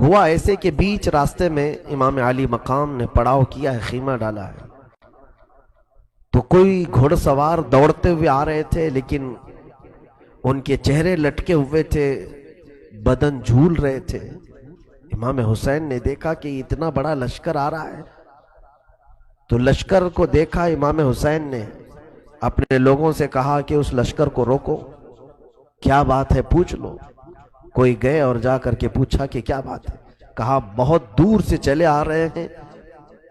ہوا ایسے کہ بیچ راستے میں امام علی مقام نے پڑاؤ کیا ہے، خیمہ ڈالا ہے، تو کوئی گھوڑ سوار دوڑتے ہوئے آ رہے تھے، لیکن ان کے چہرے لٹکے ہوئے تھے، بدن جھول رہے تھے۔ امام حسین نے دیکھا کہ اتنا بڑا لشکر آ رہا ہے، تو لشکر کو دیکھا امام حسین نے اپنے لوگوں سے کہا کہ اس لشکر کو روکو، کیا بات ہے پوچھ لو۔ کوئی گئے اور جا کر کے پوچھا کہ کیا بات ہے، کہا بہت دور سے چلے آ رہے ہیں،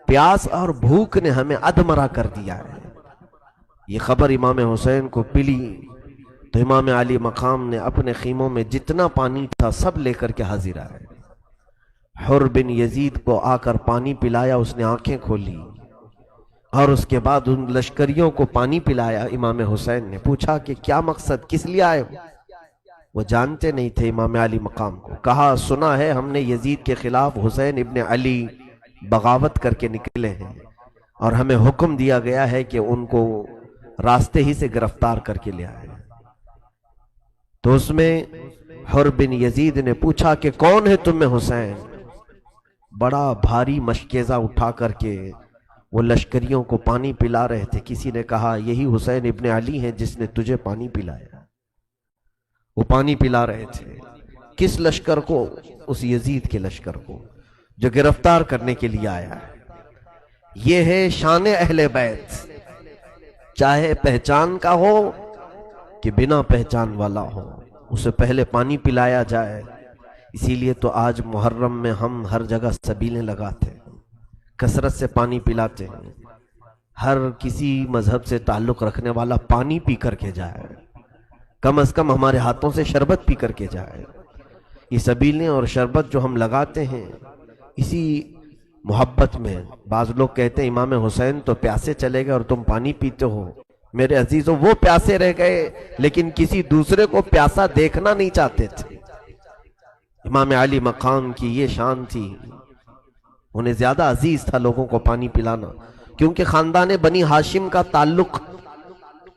پیاس اور بھوک نے ہمیں ادمرا کر دیا ہے۔ یہ خبر امام حسین کو پلی تو امام علی مقام نے اپنے خیموں میں جتنا پانی تھا سب لے کر کے حاضر آئے۔ حر بن یزید کو آ کر پانی پلایا، اس نے آنکھیں کھولی اور اس کے بعد ان لشکریوں کو پانی پلایا۔ امام حسین نے پوچھا کہ کیا مقصد، کس لیے آئے ہو؟ وہ جانتے نہیں تھے امام علی مقام کو۔ کہا سنا ہے ہم نے یزید کے خلاف حسین ابن علی بغاوت کر کے نکلے ہیں، اور ہمیں حکم دیا گیا ہے کہ ان کو راستے ہی سے گرفتار کر کے لے آئے۔ تو اس میں حر بن یزید نے پوچھا کہ کون ہے تم میں حسین؟ بڑا بھاری مشکیزہ اٹھا کر کے وہ لشکریوں کو پانی پلا رہے تھے۔ کسی نے کہا یہی حسین ابن علی ہیں جس نے تجھے پانی پلایا۔ وہ پانی پلا رہے تھے کس لشکر کو؟ اس یزید کے لشکر کو جو گرفتار کرنے کے لیے آیا ہے۔ یہ ہے شان اہل بیت، چاہے پہچان کا ہو کہ بنا پہچان والا ہو، اسے پہلے پانی پلایا جائے۔ اسی لیے تو آج محرم میں ہم ہر جگہ سبیلیں لگاتے ہیں، کثرت سے پانی پلاتے ہیں۔ ہر کسی مذہب سے تعلق رکھنے والا پانی پی کر کے جائے، کم از کم ہمارے ہاتھوں سے شربت پی کر کے جائے۔ یہ سبیلیں اور شربت جو ہم لگاتے ہیں اسی محبت میں۔ بعض لوگ کہتے ہیں امام حسین تو پیاسے چلے گئے اور تم پانی پیتے ہو۔ میرے عزیزوں، وہ پیاسے رہ گئے لیکن کسی دوسرے کو پیاسا دیکھنا نہیں چاہتے تھے۔ امام علی مقام کی یہ شان تھی، انہیں زیادہ عزیز تھا لوگوں کو پانی پلانا، کیونکہ خاندان بنی ہاشم کا تعلق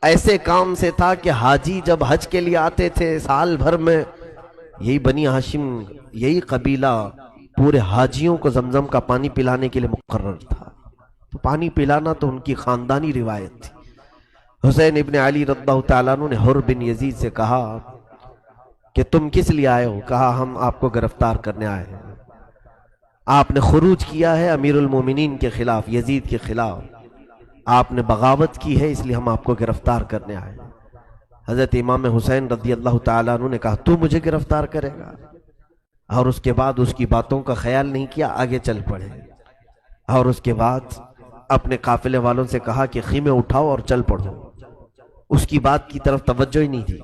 ایسے کام سے تھا کہ حاجی جب حج کے لیے آتے تھے سال بھر میں، یہی بنی ہاشم، یہی قبیلہ پورے حاجیوں کو زمزم کا پانی پلانے کے لیے مقرر تھا۔ تو پانی پلانا تو ان کی خاندانی روایت تھی۔ حسین ابن علی رضی اللہ تعالیٰ عنہ نے حر بن یزید سے کہا کہ تم کس لیے آئے ہو؟ کہا ہم آپ کو گرفتار کرنے آئے ہیں، آپ نے خروج کیا ہے امیر المومنین کے خلاف، یزید کے خلاف، آپ نے بغاوت کی ہے، اس لیے ہم آپ کو گرفتار کرنے آئے ہیں۔ حضرت امام حسین رضی اللہ تعالیٰ عنہ نے کہا تو مجھے گرفتار کرے گا؟ اور اس کے بعد اس کی باتوں کا خیال نہیں کیا، آگے چل پڑے، اور اس کے بعد اپنے قافلے والوں سے کہا کہ خیمے اٹھاؤ اور چل پڑو۔ اس کی بات کی طرف توجہ ہی نہیں دی،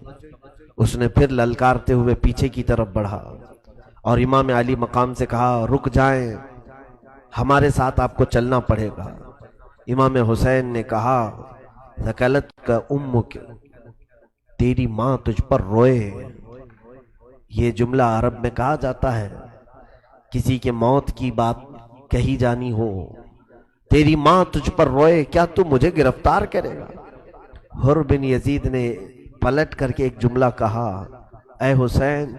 اس نے پھر للکارتے ہوئے پیچھے کی طرف بڑھا اور امام علی مقام سے کہا رک جائیں، ہمارے ساتھ آپ کو چلنا پڑے گا۔ امام حسین نے کہا ثقلت کا امک، تیری ماں تجھ پر روئے۔ یہ جملہ عرب میں کہا جاتا ہے، کسی کے موت کی بات کہی جانی ہو، تیری ماں تجھ پر روئے، کیا تو مجھے گرفتار کرے گا؟ حر بن یزید نے پلٹ کر کے ایک جملہ کہا، اے حسین،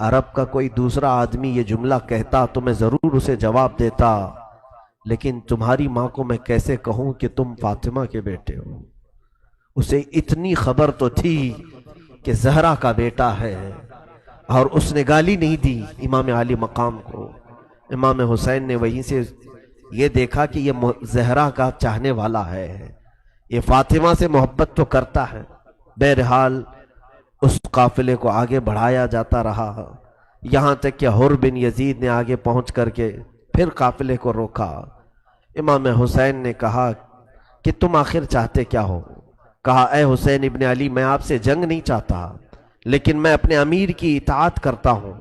عرب کا کوئی دوسرا آدمی یہ جملہ کہتا تو میں ضرور اسے جواب دیتا، لیکن تمہاری ماں کو میں کیسے کہوں کہ تم فاطمہ کے بیٹے ہو؟ اسے اتنی خبر تو تھی کہ زہرا کا بیٹا ہے، اور اس نے گالی نہیں دی امام علی مقام کو۔ امام حسین نے وہیں سے یہ دیکھا کہ یہ زہرا کا چاہنے والا ہے، یہ فاطمہ سے محبت تو کرتا ہے۔ بہرحال اس قافلے کو آگے بڑھایا جاتا رہا، یہاں تک کہ حر بن یزید نے آگے پہنچ کر کے پھر قافلے کو روکا۔ امام حسین نے کہا کہ تم آخر چاہتے کیا ہو؟ کہا اے حسین ابن علی، میں آپ سے جنگ نہیں چاہتا، لیکن میں اپنے امیر کی اطاعت کرتا ہوں،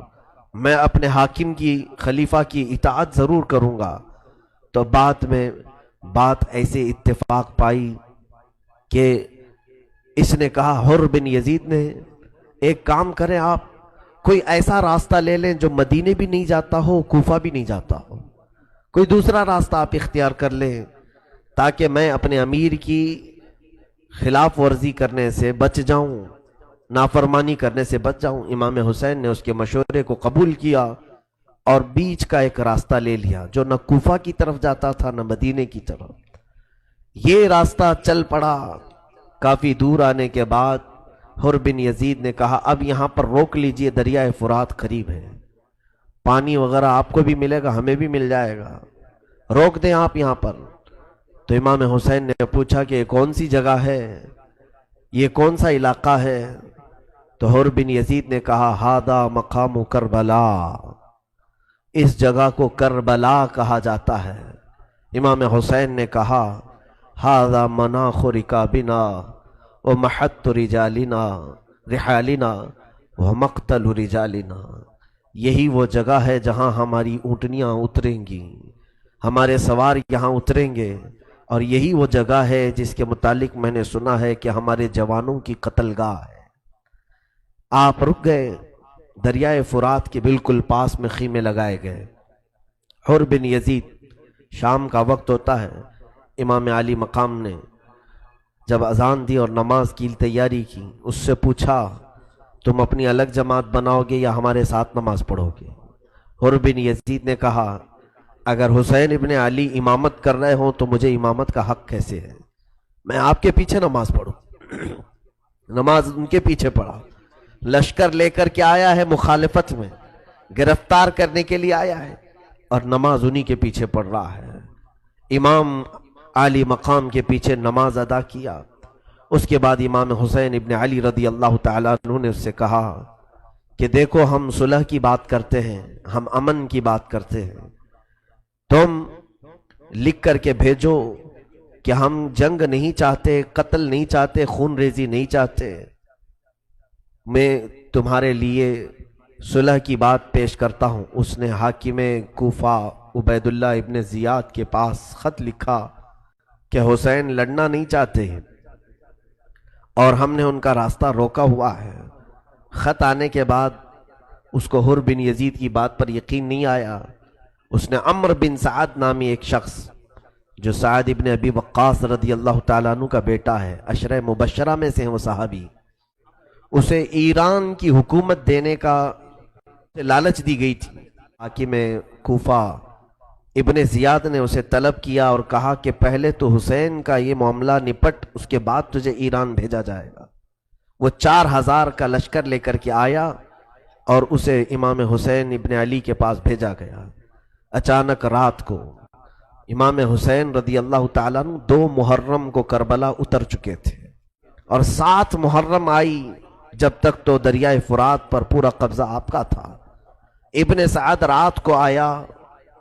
میں اپنے حاکم کی، خلیفہ کی اطاعت ضرور کروں گا۔ تو بعد میں بات ایسے اتفاق پائی کہ اس نے کہا، حر بن یزید نے، ایک کام کریں آپ، کوئی ایسا راستہ لے لیں جو مدینے بھی نہیں جاتا ہو، کوفہ بھی نہیں جاتا ہو، کوئی دوسرا راستہ آپ اختیار کر لیں تاکہ میں اپنے امیر کی خلاف ورزی کرنے سے بچ جاؤں، نافرمانی کرنے سے بچ جاؤں۔ امام حسین نے اس کے مشورے کو قبول کیا اور بیچ کا ایک راستہ لے لیا جو نہ کوفہ کی طرف جاتا تھا نہ مدینے کی طرف. یہ راستہ چل پڑا. کافی دور آنے کے بعد حر بن یزید نے کہا اب یہاں پر روک لیجئے، دریائے فرات قریب ہے، پانی وغیرہ آپ کو بھی ملے گا ہمیں بھی مل جائے گا، روک دیں آپ یہاں پر. تو امام حسین نے پوچھا کہ یہ کون سی جگہ ہے، یہ کون سا علاقہ ہے؟ تو حر بن یزید نے کہا ہاذا مقام کربلا، اس جگہ کو کربلا کہا جاتا ہے. امام حسین نے کہا ہاذا مناخ رکابنا ومحط رجالنا رحالنا ومقتل رجالنا، یہی وہ جگہ ہے جہاں ہماری اونٹنیاں اتریں گی، ہمارے سوار یہاں اتریں گے، اور یہی وہ جگہ ہے جس کے متعلق میں نے سنا ہے کہ ہمارے جوانوں کی قتل گاہ ہے. آپ رک گئے، دریائے فرات کے بالکل پاس میں خیمے لگائے گئے. حر بن یزید، شام کا وقت ہوتا ہے، امام علی مقام نے جب اذان دی اور نماز کی تیاری کی، اس سے پوچھا تم اپنی الگ جماعت بناؤ گے یا ہمارے ساتھ نماز پڑھو گے؟ حر بن یزید نے کہا اگر حسین ابن علی امامت کر رہے ہوں تو مجھے امامت کا حق کیسے ہے؟ میں آپ کے پیچھے نماز پڑھوں. نماز ان کے پیچھے پڑھا. لشکر لے کر کے آیا ہے، مخالفت میں گرفتار کرنے کے لیے آیا ہے، اور نماز انہی کے پیچھے پڑھ رہا ہے. امام علی مقام کے پیچھے نماز ادا کیا. اس کے بعد امام حسین ابن علی رضی اللہ تعالیٰ عنہ نے اس سے کہا کہ دیکھو ہم صلح کی بات کرتے ہیں، ہم امن کی بات کرتے ہیں، تم لکھ کر کے بھیجو کہ ہم جنگ نہیں چاہتے، قتل نہیں چاہتے، خون ریزی نہیں چاہتے. میں تمہارے لیے صلح کی بات پیش کرتا ہوں. اس نے حاکم کوفہ عبید اللہ ابن زیاد کے پاس خط لکھا کہ حسین لڑنا نہیں چاہتے اور ہم نے ان کا راستہ روکا ہوا ہے. خط آنے کے بعد اس کو حر بن یزید کی بات پر یقین نہیں آیا. اس نے عمرو بن سعد نامی ایک شخص جو سعد ابن ابی وقاص رضی اللہ تعالیٰ عنہ کا بیٹا ہے، عشرہ مبشرہ میں سے ہیں وہ صحابی، اسے ایران کی حکومت دینے کا لالچ دی گئی تھی. حاکم کوفہ ابن زیاد نے اسے طلب کیا اور کہا کہ پہلے تو حسین کا یہ معاملہ نپٹ، اس کے بعد تجھے ایران بھیجا جائے گا. وہ 4000 کا لشکر لے کر کے آیا اور اسے امام حسین ابن علی کے پاس بھیجا گیا. اچانک رات کو امام حسین رضی اللہ تعالیٰ عنہ 2 محرم کو کربلا اتر چکے تھے، اور 7 محرم آئی جب تک تو دریائے فرات پر پورا قبضہ آپ کا تھا. ابن سعد رات کو آیا،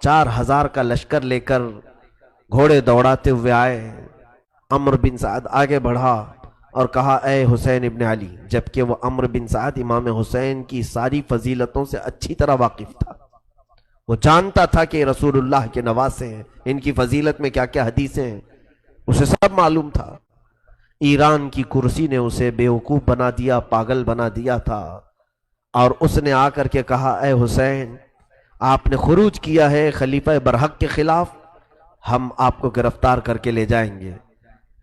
4000 کا لشکر لے کر گھوڑے دوڑاتے ہوئے آئے. عمرو بن سعد آگے بڑھا اور کہا اے حسین ابن علی، جبکہ وہ عمرو بن سعد امام حسین کی ساری فضیلتوں سے اچھی طرح واقف تھا. وہ جانتا تھا کہ رسول اللہ کے نواسے ہیں، ان کی فضیلت میں کیا کیا حدیثیں ہیں، اسے سب معلوم تھا. ایران کی کرسی نے اسے بیوقوف بنا دیا، پاگل بنا دیا تھا، اور اس نے آ کر کے کہا اے حسین، آپ نے خروج کیا ہے خلیفہ برحق کے خلاف، ہم آپ کو گرفتار کر کے لے جائیں گے.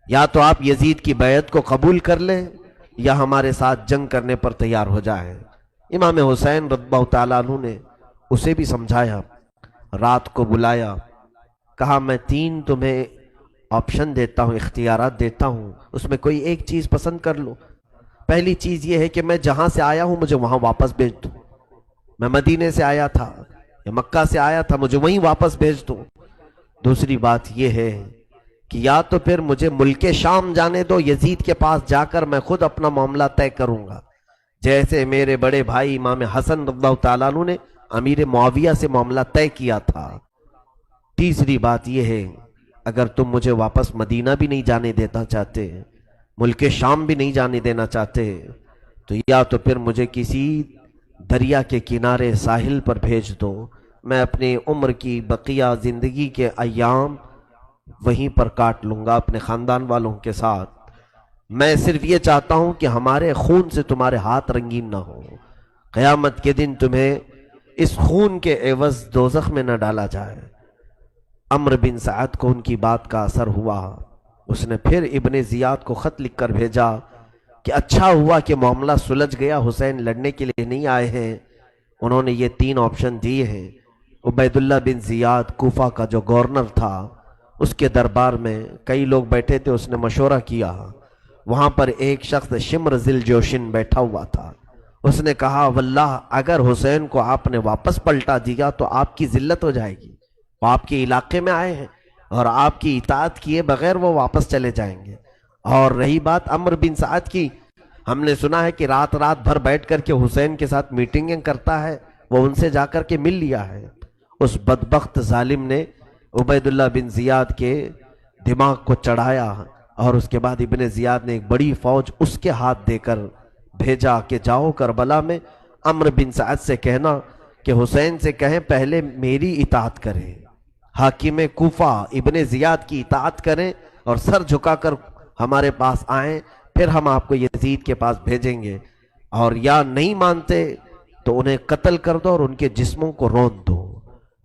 یا تو آپ یزید کی بیعت کو قبول کر لیں یا ہمارے ساتھ جنگ کرنے پر تیار ہو جائیں. امام حسین رضی اللہ تعالیٰ عنہ نے اسے بھی سمجھایا، رات کو بلایا، کہا میں 3 تمہیں آپشن دیتا ہوں، اختیارات دیتا ہوں، اس میں کوئی ایک چیز پسند کر لو. پہلی چیز یہ ہے کہ میں جہاں سے آیا ہوں مجھے وہاں واپس بھیج دو. میں مدینے سے آیا تھا یا مکہ سے آیا تھا، مجھے وہیں واپس بھیج دو. دوسری بات یہ ہے کہ یا تو پھر مجھے ملک شام جانے دو، یزید کے پاس جا کر میں خود اپنا معاملہ طے کروں گا، جیسے میرے بڑے بھائی امام حسن رضی اللہ تعالیٰ عنہ نے امیر معاویہ سے معاملہ طے کیا تھا. تیسری بات یہ ہے اگر تم مجھے واپس مدینہ بھی نہیں جانے دینا چاہتے، ملک شام بھی نہیں جانے دینا چاہتے، تو یا تو پھر مجھے کسی دریا کے کنارے ساحل پر بھیج دو، میں اپنی عمر کی بقیہ زندگی کے ایام وہیں پر کاٹ لوں گا اپنے خاندان والوں کے ساتھ. میں صرف یہ چاہتا ہوں کہ ہمارے خون سے تمہارے ہاتھ رنگین نہ ہو، قیامت کے دن تمہیں اس خون کے عوض دوزخ میں نہ ڈالا جائے. عمرو بن سعد کو ان کی بات کا اثر ہوا. اس نے پھر ابن زیاد کو خط لکھ کر بھیجا کہ اچھا ہوا کہ معاملہ سلجھ گیا، حسین لڑنے کے لیے نہیں آئے ہیں، انہوں نے یہ 3 آپشن دیے ہیں، عبیداللہ بن زیاد کوفہ کا جو گورنر تھا، اس کے دربار میں کئی لوگ بیٹھے تھے، اس نے مشورہ کیا۔ وہاں پر ایک شخص شمر ذی الجوشن بیٹھا ہوا تھا۔ اس نے کہا واللہ اگر حسین کو آپ نے واپس پلٹا دیا تو آپ کی ذلت ہو جائے گی، وہ آپ کے علاقے میں آئے ہیں اور آپ کی اطاعت کیے بغیر وہ واپس چلے جائیں گے۔ اور رہی بات عمرو بن سعد کی، ہم نے سنا ہے کہ رات رات بھر بیٹھ کر کے حسین کے ساتھ میٹنگیں کرتا ہے، وہ ان سے جا کر کے مل لیا ہے۔ اس بدبخت ظالم نے عبیداللہ بن زیاد کے دماغ کو چڑھایا اور اس کے بعد ابن زیاد نے ایک بڑی فوج اس کے ہاتھ دے کر بھیجا کہ جاؤ کربلا میں عمرو بن سعد سے کہنا کہ حسین سے کہیں پہلے میری اطاعت کریں، حاکم کوفہ ابن زیاد کی اطاعت کریں اور سر جھکا کر ہمارے پاس آئیں، پھر ہم آپ کو یزید کے پاس بھیجیں گے، اور یا نہیں مانتے تو انہیں قتل کر دو اور ان کے جسموں کو رون دو۔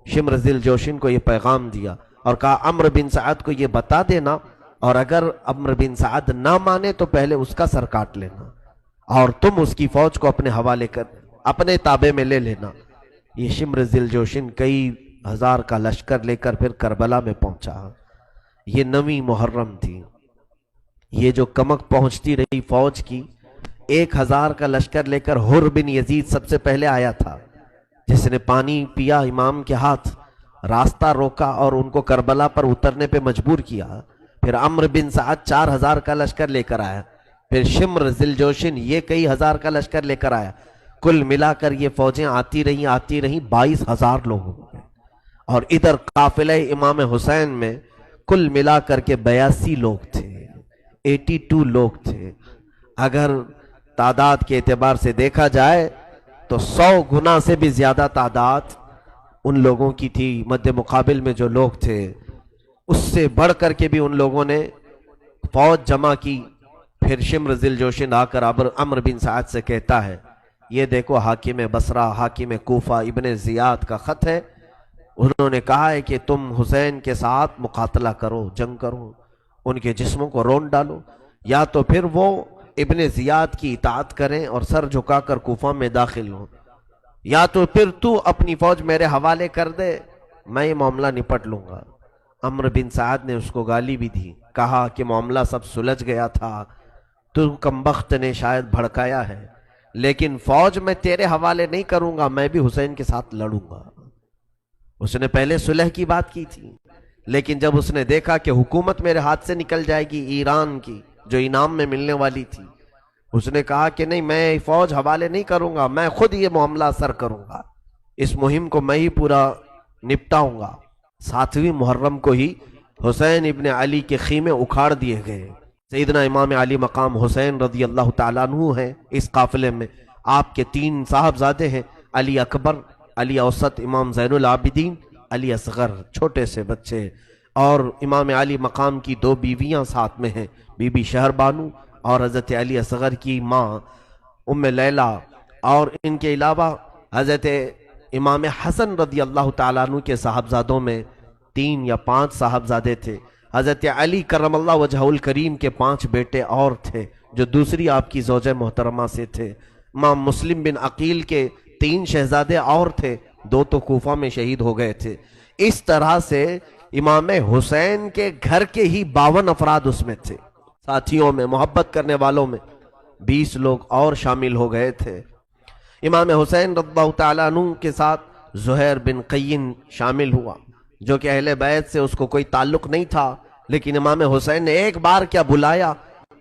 شمر ذی الجوشن کو یہ پیغام دیا اور کہا عمرو بن سعد کو یہ بتا دینا، اور اگر عمرو بن سعد نہ مانے تو پہلے اس کا سر کاٹ لینا اور تم اس کی فوج کو اپنے حوالے کر اپنے تابع میں لے لینا۔ یہ شمر ذی الجوشن کئی ہزار کا لشکر لے کر پھر کربلا میں پہنچا۔ یہ 9 محرم تھی۔ یہ جو کمک پہنچتی رہی فوج کی، 1000 کا لشکر لے کر حر بن یزید سب سے پہلے آیا تھا، جس نے پانی پیا امام کے ہاتھ، راستہ روکا اور ان کو کربلا پر اترنے پہ مجبور کیا۔ پھر عمرو بن سعد 4000 کا لشکر لے کر آیا، پھر شمر ذی الجوشن یہ کئی ہزار کا لشکر لے کر آیا۔ کل ملا کر یہ فوجیں آتی رہیں 22,000 لوگ ہو گئے، اور ادھر قافلہ امام حسین میں کل ملا کر کے 82 لوگ تھے، 82 لوگ تھے۔ اگر تعداد کے اعتبار سے دیکھا جائے تو 100 گنا سے بھی زیادہ تعداد ان لوگوں کی تھی۔ مد مقابل میں جو لوگ تھے اس سے بڑھ کر کے بھی ان لوگوں نے فوج جمع کی۔ پھر شمر ذی الجوشن آ کر عمرو بن سعد سے کہتا ہے یہ دیکھو حاکم بصرہ حاکم کوفہ ابن زیاد کا خط ہے، انہوں نے کہا ہے کہ تم حسین کے ساتھ مقاتلہ کرو، جنگ کرو، ان کے جسموں کو رون ڈالو، یا تو پھر وہ ابن زیاد کی اطاعت کریں اور سر جھکا کر کوفہ میں داخل ہوں، یا تو پھر تو اپنی فوج میرے حوالے کر دے، میں یہ معاملہ نپٹ لوں گا۔ عمرو بن سعد نے اس کو گالی بھی دی، کہا کہ معاملہ سب سلجھ گیا تھا، تو کمبخت نے شاید بھڑکایا ہے، لیکن فوج میں تیرے حوالے نہیں کروں گا، میں بھی حسین کے ساتھ لڑوں گا۔ اس نے پہلے صلح کی بات کی تھی، لیکن جب اس نے دیکھا کہ حکومت میرے ہاتھ سے نکل جائے گی ایران کی جو انعام میں ملنے والی تھی، اس نے کہا کہ نہیں، میں فوج حوالے نہیں کروں گا، میں خود یہ معاملہ سر کروں گا، اس مہم کو میں ہی پورا نپٹاؤں گا۔ 7ویں محرم کو ہی حسین ابن علی کے خیمے اکھاڑ دیے گئے۔ سیدنا امام علی مقام حسین رضی اللہ تعالیٰ عنہ ہیں اس قافلے میں، آپ کے 3 صاحبزادے ہیں، علی اکبر، علی اوسط، امام زین العابدین، علی اصغر، چھوٹے سے بچے، اور امام علی مقام کی 2 بیویاں ساتھ میں ہیں، بی بی شہر بانو اور حضرت علی اصغر کی ماں ام لیلہ، اور ان کے علاوہ حضرت امام حسن رضی اللہ تعالیٰ عنہ کے صاحبزادوں میں 3 یا 5 صاحبزادے تھے۔ حضرت علی کرم اللہ وجہہ الکریم کے 5 بیٹے اور تھے جو دوسری آپ کی زوجہ محترمہ سے تھے۔ امام مسلم بن عقیل کے 3 شہزادے اور تھے، 2 تو کوفہ میں شہید ہو گئے تھے۔ اس طرح سے امام حسین کے گھر کے ہی 52 افراد اس میں تھے، ساتھیوں میں، محبت کرنے والوں میں 20 لوگ اور شامل ہو گئے تھے۔ امام حسین رضی اللہ تعالیٰ عنہ کے ساتھ زہیر بن قین شامل ہوا، جو کہ اہل بیت سے اس کو کوئی تعلق نہیں تھا، لیکن امام حسین نے ایک بار کیا بلایا،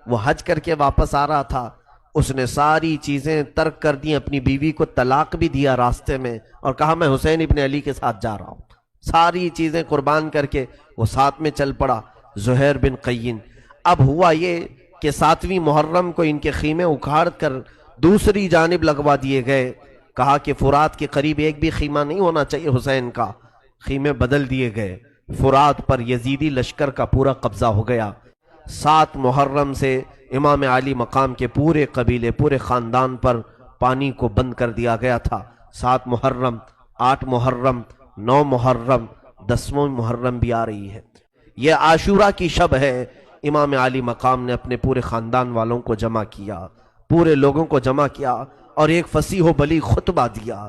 وہ حج کر کے واپس آ رہا تھا، اس نے ساری چیزیں ترک کر دی، اپنی بیوی کو طلاق بھی دیا راستے میں، اور کہا میں حسین ابن علی کے ساتھ جا رہا ہوں، ساری چیزیں قربان کر کے وہ ساتھ میں چل پڑا، زہیر بن قین۔ اب ہوا یہ کہ 7ویں محرم کو ان کے خیمے اکھاڑ کر دوسری جانب لگوا دیے گئے، کہا کہ فرات کے قریب ایک بھی خیمہ نہیں ہونا چاہیے حسین کا، خیمے بدل دیے گئے۔ فرات پر یزیدی لشکر کا پورا قبضہ ہو گیا۔ 7 محرم سے امام علی مقام کے پورے قبیلے، پورے خاندان پر پانی کو بند کر دیا گیا تھا۔ 7 محرم، 8 محرم، 9 محرم، 10واں محرم بھی آ رہی ہے۔ یہ عاشورہ کی شب ہے۔ امام علی مقام نے اپنے پورے خاندان والوں کو جمع کیا، پورے لوگوں کو جمع کیا اور ایک فصیح و بلیغ خطبہ دیا۔